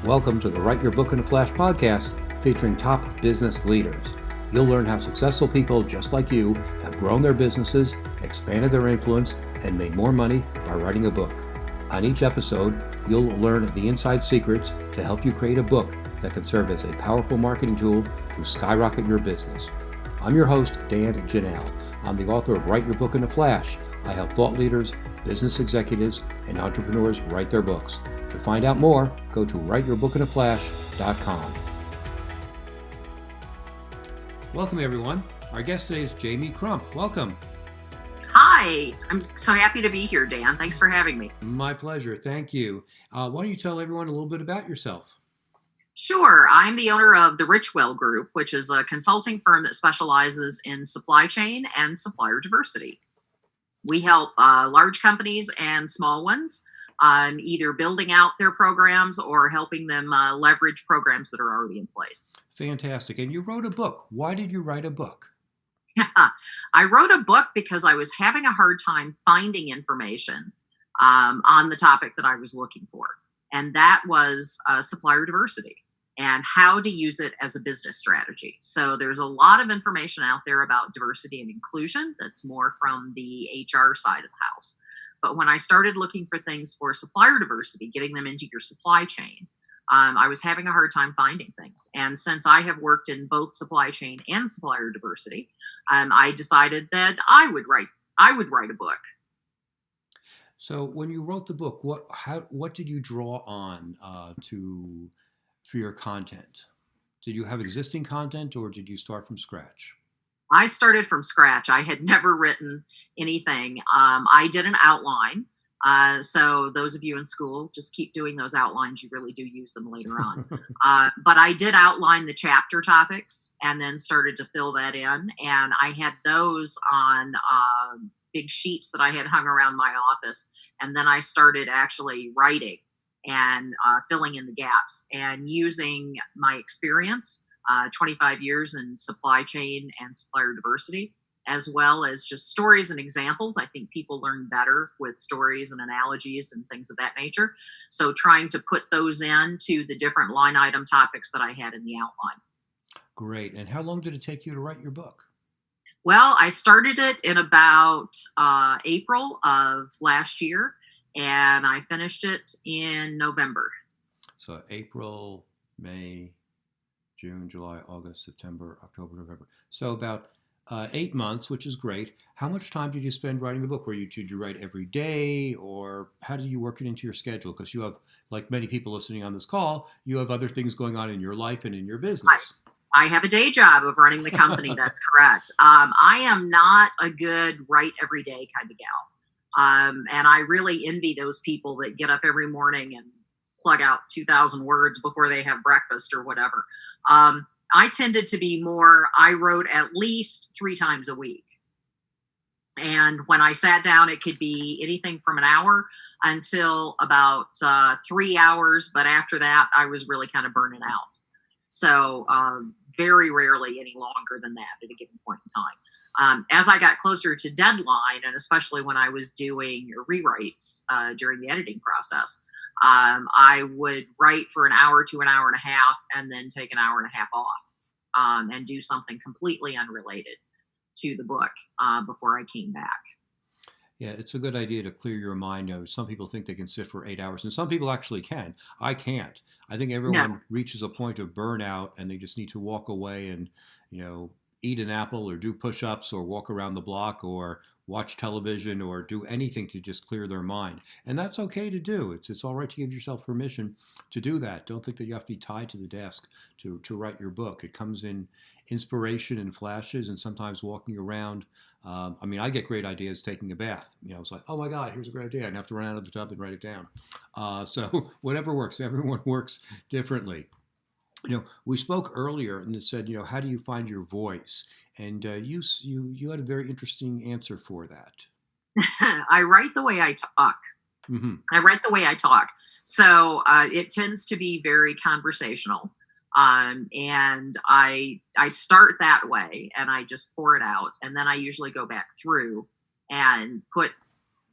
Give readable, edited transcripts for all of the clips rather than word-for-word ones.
Welcome to the Write Your Book in a Flash podcast featuring top business leaders. You'll learn how successful people just like you have grown their businesses, expanded their influence, and made more money by writing a book. On each episode, you'll learn the inside secrets to help you create a book that can serve as a powerful marketing tool to skyrocket your business. I'm your host, Dan Janal. I'm the author of Write Your Book in a Flash. I help thought leaders, business executives, and entrepreneurs write their books. To find out more, go to writeyourbookinaflash.com. Welcome, everyone. Our guest today is Jamie Crump. Welcome. Hi, I'm so happy to be here, Dan. Thanks for having me. My pleasure. Thank you. Why don't you tell everyone a little bit about yourself? Sure. I'm the owner of the Richwell Group, which is a consulting firm that specializes in supply chain and supplier diversity. We help large companies and small ones either building out their programs or helping them leverage programs that are already in place. Fantastic. And you wrote a book. Why did you write a book? I wrote a book because I was having a hard time finding information on the topic that I was looking for. And that was supplier diversity and how to use it as a business strategy. So there's a lot of information out there about diversity and inclusion that's more from the HR side of the house. But when I started looking for things for supplier diversity, getting them into your supply chain, I was having a hard time finding things. And since I have worked in both supply chain and supplier diversity, I decided that I would write a book. So when you wrote the book, what did you draw on for your content? Did you have existing content or did you start from scratch? I started from scratch. I had never written anything. I did an outline. So those of you in school, just keep doing those outlines. You really do use them later on. But I did outline the chapter topics and then started to fill that in. And I had those on big sheets that I had hung around my office. And then I started actually writing and filling in the gaps and using my experience, 25 years in supply chain and supplier diversity, as well as just stories and examples. I think people learn better with stories and analogies and things of that nature. So trying to put those into the different line item topics that I had in the outline. Great. And how long did it take you to write your book? Well, I started it in about April of last year, and I finished it in November. So April, May, June, July, August, September, October, November. So about 8 months, which is great. How much time did you spend writing the book? Did you write every day, or how did you work it into your schedule? Because you have, like many people listening on this call, you have other things going on in your life and in your business. I have a day job of running the company. That's correct. I am not a good write every day kind of gal. And I really envy those people that get up every morning and plug out 2,000 words before they have breakfast or whatever. I tended to be more, I wrote at least 3 times a week. And when I sat down, it could be anything from an hour until about 3 hours. But after that, I was really kind of burning out. So very rarely any longer than that at a given point in time. As I got closer to deadline, and especially when I was doing rewrites during the editing process, I would write for an hour to an hour and a half and then take an hour and a half off and do something completely unrelated to the book before I came back. Yeah, it's a good idea to clear your mind. Some people think they can sit for 8 hours, and some people actually can. I can't. I think everyone reaches a point of burnout, and they just need to walk away and, eat an apple or do push-ups or walk around the block or watch television or do anything to just clear their mind. And that's okay to do. It's all right to give yourself permission to do that. Don't think that you have to be tied to the desk to write your book. It comes in inspiration and flashes and sometimes walking around. I get great ideas taking a bath. It's like, oh my God, here's a great idea. I have to run out of the tub and write it down. So whatever works. Everyone works differently. We spoke earlier and it said, how do you find your voice? And you had a very interesting answer for that. I write the way I talk. Mm-hmm. I write the way I talk. So it tends to be very conversational. And I start that way and I just pour it out. And then I usually go back through and put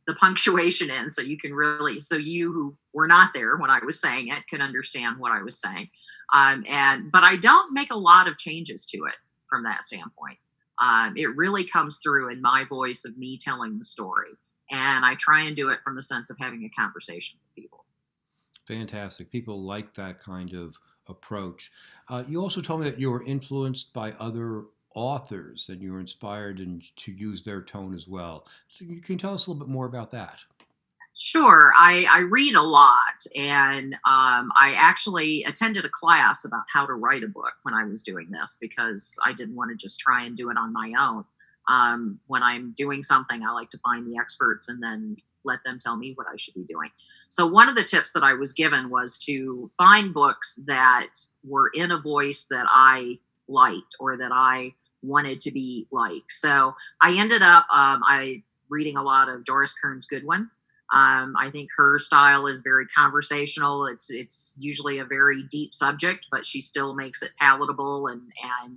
the punctuation in, so you can really, so you who were not there when I was saying it can understand what I was saying. But I don't make a lot of changes to it from that standpoint. It really comes through in my voice of me telling the story. And I try and do it from the sense of having a conversation with people. Fantastic. People like that kind of approach. You also told me that you were influenced by other authors and you were inspired to use their tone as well. So can you tell us a little bit more about that? Sure. I read a lot, and I actually attended a class about how to write a book when I was doing this, because I didn't want to just try and do it on my own. When I'm doing something, I like to find the experts and then let them tell me what I should be doing. So one of the tips that I was given was to find books that were in a voice that I liked or that I wanted to be like. So I ended up reading a lot of Doris Kearns Goodwin. I think her style is very conversational. It's usually a very deep subject, but she still makes it palatable, and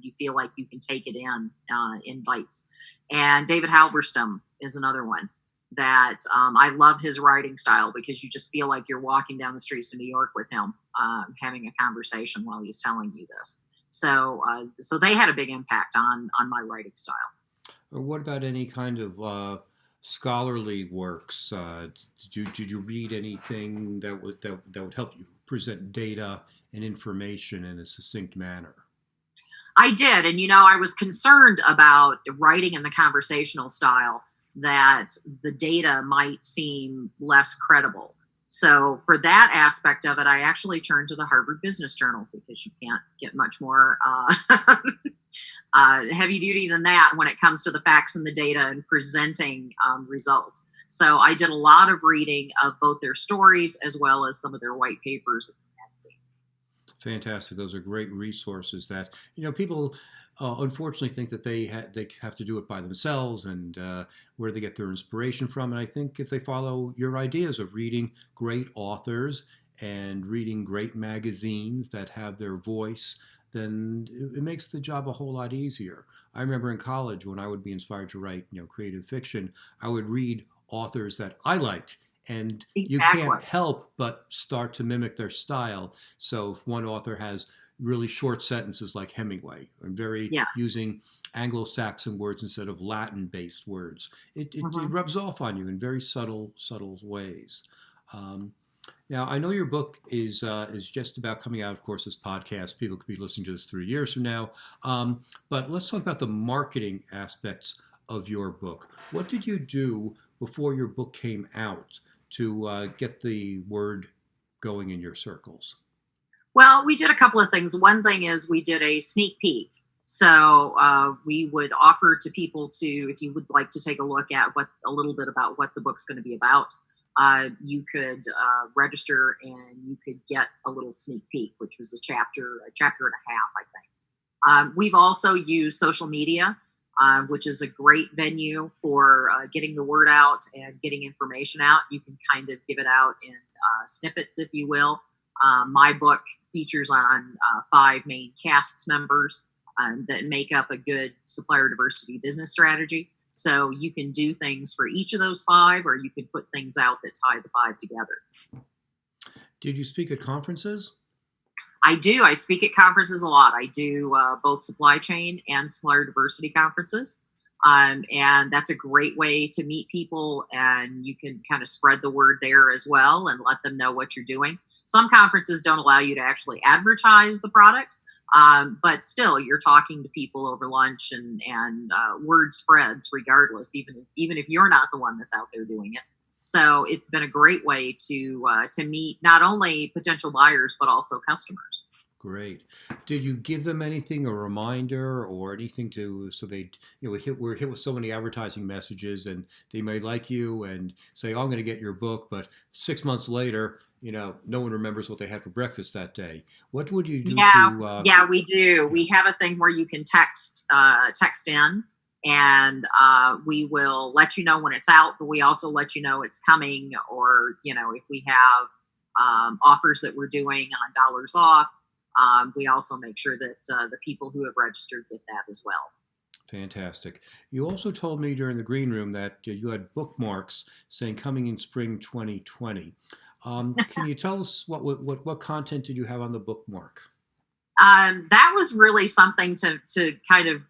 you feel like you can take it in bites. And David Halberstam is another one that I love his writing style, because you just feel like you're walking down the streets of New York with him, having a conversation while he's telling you this. So they had a big impact on my writing style. What about any kind of scholarly works? Did you read anything that would help you present data and information in a succinct manner? I did, and I was concerned about writing in the conversational style that the data might seem less credible. So for that aspect of it, I actually turned to the Harvard Business Journal, because you can't get much more heavy duty than that when it comes to the facts and the data and presenting results. So I did a lot of reading of both their stories as well as some of their white papers in the magazine. Fantastic. Those are great resources that, people unfortunately think that they have to do it by themselves, and where they get their inspiration from. And I think if they follow your ideas of reading great authors and reading great magazines that have their voice, then it makes the job a whole lot easier. I remember in college when I would be inspired to write, creative fiction, I would read authors that I liked. And you can't help but start to mimic their style. So if one author has really short sentences like Hemingway, and using Anglo-Saxon words instead of Latin-based words, it rubs off on you in very subtle ways. Now, I know your book is just about coming out. Of course, this podcast, people could be listening to this 3 years from now. But let's talk about the marketing aspects of your book. What did you do before your book came out to get the word going in your circles? Well, we did a couple of things. One thing is we did a sneak peek. So we would offer to people if you would like to take a look at a little bit about what the book's going to be about, you could register and you could get a little sneak peek, which was a chapter and a half, I think. We've also used social media, which is a great venue for getting the word out and getting information out. You can kind of give it out in snippets, if you will. My book features on 5 main cast members that make up a good supplier diversity business strategy. So you can do things for each of those 5, or you can put things out that tie the 5 together. Did you speak at conferences? I do. I speak at conferences a lot. I do both supply chain and supplier diversity conferences. And that's a great way to meet people, and you can kind of spread the word there as well and let them know what you're doing. Some conferences don't allow you to actually advertise the product, but still you're talking to people over lunch, and word spreads regardless, even if you're not the one that's out there doing it. So it's been a great way to meet not only potential buyers, but also customers. Great. Did you give them anything, a reminder or anything so they, we're hit with so many advertising messages, and they may like you and say, oh, I'm going to get your book, but 6 months later, no one remembers what they had for breakfast that day. What would you do Yeah, we do. Yeah. We have a thing where you can text in, and we will let you know when it's out, but we also let you know it's coming, or, if we have offers that we're doing on dollars off, we also make sure that the people who have registered get that as well. Fantastic. You also told me during the green room that you had bookmarks saying coming in spring 2020. Can you tell us what content did you have on the bookmark? That was really something to kind of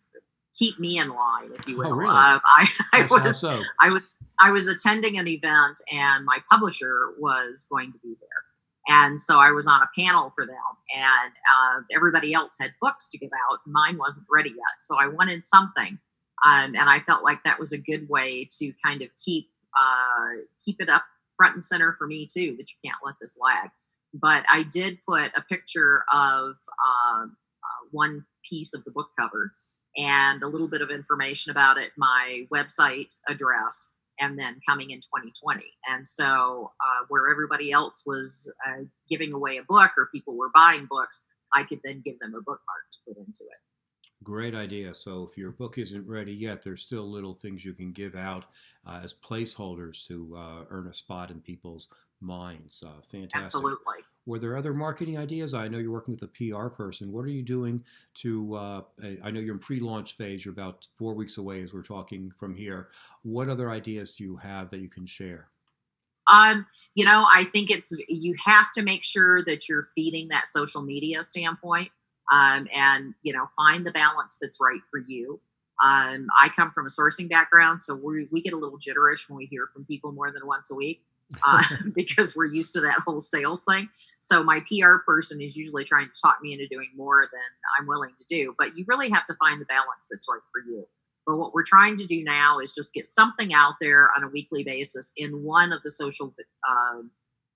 keep me in line, if you Oh, will. really? I How so? I was I was attending an event, and my publisher was going to be there, and so I was on a panel for them, and everybody else had books to give out. Mine wasn't ready yet, so I wanted something, and I felt like that was a good way to kind of keep it up front and center for me too. That you can't let this lag. But I did put a picture of one piece of the book cover and a little bit of information about it, my website address, and then coming in 2020. And so, where everybody else was giving away a book or people were buying books, I could then give them a bookmark to put into it. Great idea. So if your book isn't ready yet, there's still little things you can give out as placeholders to earn a spot in people's minds. Fantastic. Absolutely. Were there other marketing ideas? I know you're working with a PR person. What are you doing to, I know you're in pre-launch phase. You're about 4 weeks away as we're talking from here. What other ideas do you have that you can share? I think you have to make sure that you're feeding that social media standpoint, and find the balance that's right for you. I come from a sourcing background, so we get a little jitterish when we hear from people more than once a week, because we're used to that whole sales thing. So my PR person is usually trying to talk me into doing more than I'm willing to do. But you really have to find the balance that's right for you. But what we're trying to do now is just get something out there on a weekly basis in one of the social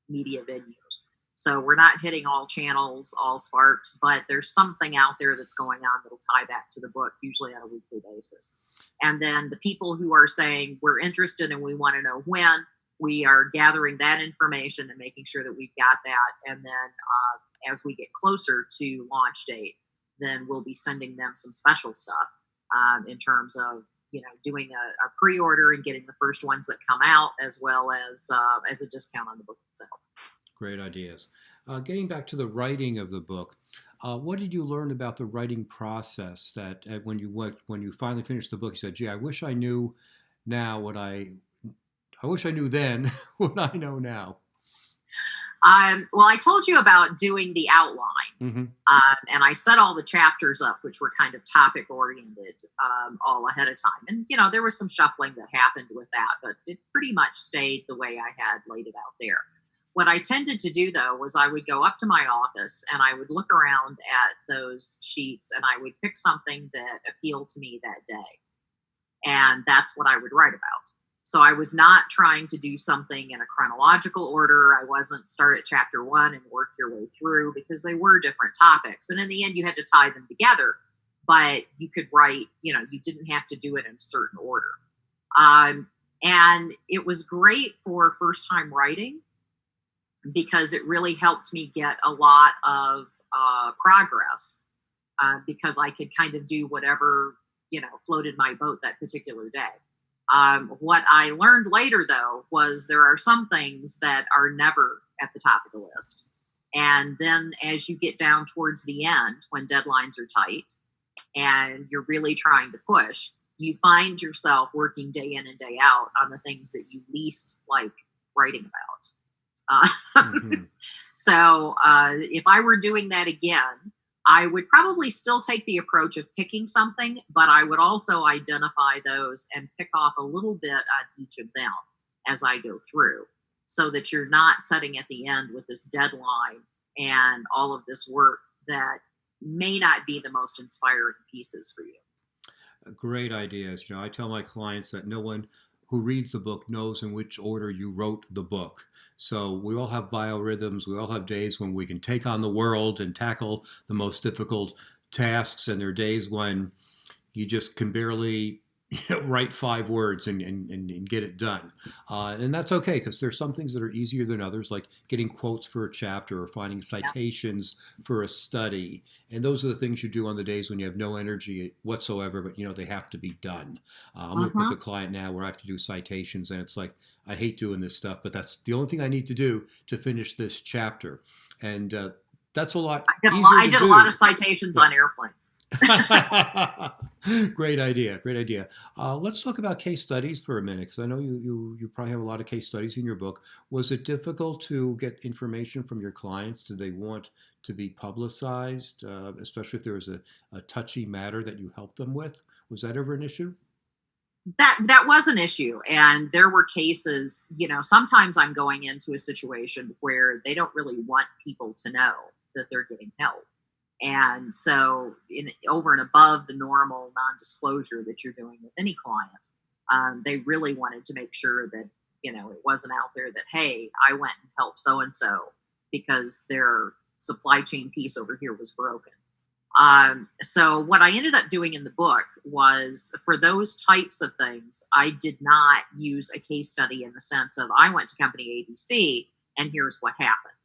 media venues. So we're not hitting all channels, all sparks, but there's something out there that's going on that'll tie back to the book, usually on a weekly basis. And then the people who are saying we're interested and we want to know when, we are gathering that information and making sure that we've got that. And then as we get closer to launch date, then we'll be sending them some special stuff in terms of doing a pre-order and getting the first ones that come out, as well as a discount on the book itself. Great ideas. Getting back to the writing of the book, what did you learn about the writing process that when you finally finished the book, you said, "Gee, I wish I knew now I wish I knew then what I know now." Well, I told you about doing the outline, Mm-hmm. and I set all the chapters up, which were kind of topic oriented, all ahead of time. And there was some shuffling that happened with that, but it pretty much stayed the way I had laid it out there. What I tended to do, though, was I would go up to my office and I would look around at those sheets and I would pick something that appealed to me that day. And that's what I would write about. So I was not trying to do something in a chronological order. I wasn't start at chapter 1 and work your way through, because they were different topics. And in the end, you had to tie them together, but you could write, you didn't have to do it in a certain order. And it was great for first time writing, because it really helped me get a lot of progress, because I could kind of do whatever, floated my boat that particular day. What I learned later, though, was there are some things that are never at the top of the list. And then as you get down towards the end, when deadlines are tight and you're really trying to push, you find yourself working day in and day out on the things that you least like writing about. Mm-hmm. So if I were doing that again, I would probably still take the approach of picking something, but I would also identify those and pick off a little bit on each of them as I go through, so that you're not sitting at the end with this deadline and all of this work that may not be the most inspiring pieces for you. Great ideas. I tell my clients that no one who reads the book knows in which order you wrote the book. So we all have biorhythms. We all have days when we can take on the world and tackle the most difficult tasks. And there are days when you just can barely write 5 words and get it done. And that's okay, because there's some things that are easier than others, like getting quotes for a chapter or finding citations for a study. And those are the things you do on the days when you have no energy whatsoever, but they have to be done. I'm working with a client now where I have to do citations, and it's like, I hate doing this stuff, but that's the only thing I need to do to finish this chapter. And That's a lot easier I to did do. a lot of citations on airplanes. Great idea. Great idea. Let's talk about case studies for a minute, because I know you probably have a lot of case studies in your book. Was it difficult to get information from your clients? Did they want to be publicized, especially if there was a touchy matter that you helped them with? Was that ever an issue? That was an issue, and there were cases. Sometimes I'm going into a situation where they don't really want people to know that they're getting help. And so over and above the normal non-disclosure that you're doing with any client, they really wanted to make sure that, it wasn't out there that, hey, I went and helped so-and-so because their supply chain piece over here was broken. So what I ended up doing in the book was, for those types of things, I did not use a case study in the sense of I went to company ABC and here's what happened.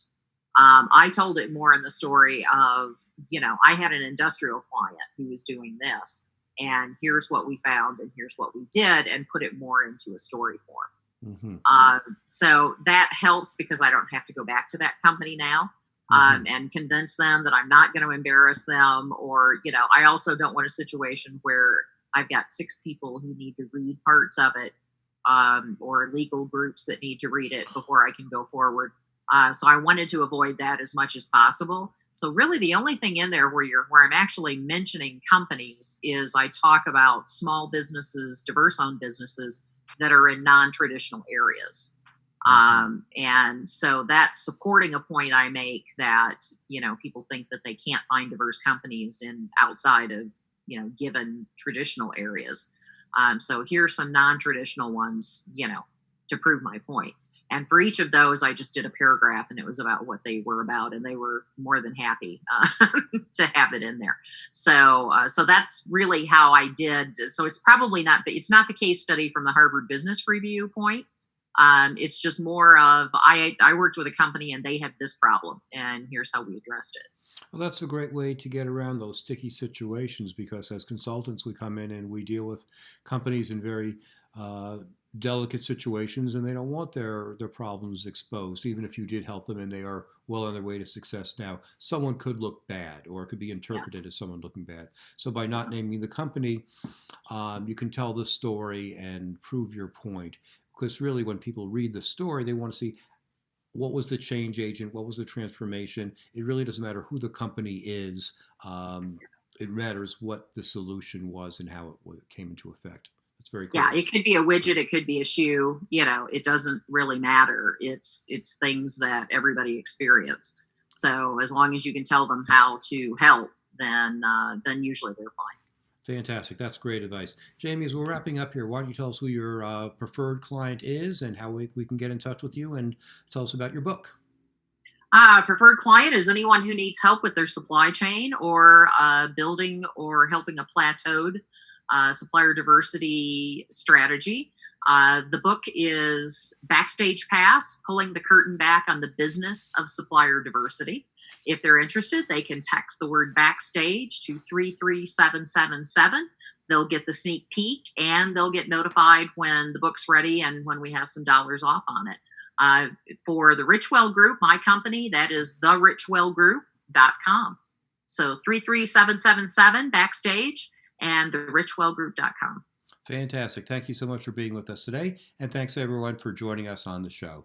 I told it more in the story of, I had an industrial client who was doing this, and here's what we found, and here's what we did, and put it more into a story form. Mm-hmm. So that helps because I don't have to go back to that company now and convince them that I'm not going to embarrass them. Or, I also don't want a situation where I've got 6 people who need to read parts of it, or legal groups that need to read it before I can go forward. So I wanted to avoid that as much as possible. So really the only thing in there where I'm actually mentioning companies is I talk about small businesses, diverse-owned businesses that are in non-traditional areas. And so that's supporting a point I make that, people think that they can't find diverse companies outside of, given traditional areas. So here's some non-traditional ones, to prove my point. And for each of those, I just did a paragraph, and it was about what they were about, and they were more than happy to have it in there. So that's really how I did. So it's probably not the case study from the Harvard Business Review point. It's just more of I worked with a company and they had this problem, and here's how we addressed it. Well, that's a great way to get around those sticky situations, because as consultants, we come in and we deal with companies in very delicate situations, and they don't want their problems exposed. Even if you did help them and they are well on their way to success now, someone could look bad, or it could be interpreted as someone looking bad. So by not naming the company, you can tell the story and prove your point. Because really, when people read the story, they want to see what was the change agent, what was the transformation. It really doesn't matter who the company is. It matters what the solution was and how it came into effect. It's very cool. Yeah, it could be a widget, it could be a shoe. It doesn't really matter. It's things that everybody experience. So as long as you can tell them how to help, then usually they're fine. Fantastic. That's great advice. Jamie, as we're wrapping up here, why don't you tell us who your preferred client is and how we can get in touch with you, and tell us about your book. Preferred client is anyone who needs help with their supply chain, or building or helping a plateaued supplier diversity strategy. The book is Backstage Pass, Pulling the Curtain Back on the Business of Supplier Diversity. If they're interested, they can text the word Backstage to 33777. They'll get the sneak peek, and they'll get notified when the book's ready and when we have some dollars off on it. For the Richwell Group, my company, that is thericwellgroup.com. So 33777 Backstage and thericwellgroup.com. Fantastic. Thank you so much for being with us today. And thanks everyone for joining us on the show.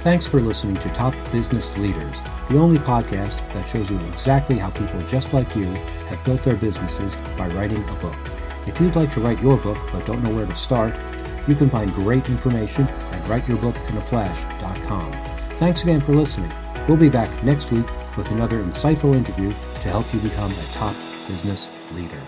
Thanks for listening to Top Business Leaders, the only podcast that shows you exactly how people just like you have built their businesses by writing a book. If you'd like to write your book but don't know where to start, you can find great information at writeyourbookinaflash.com. Thanks again for listening. We'll be back next week with another insightful interview to help you become a top business leader.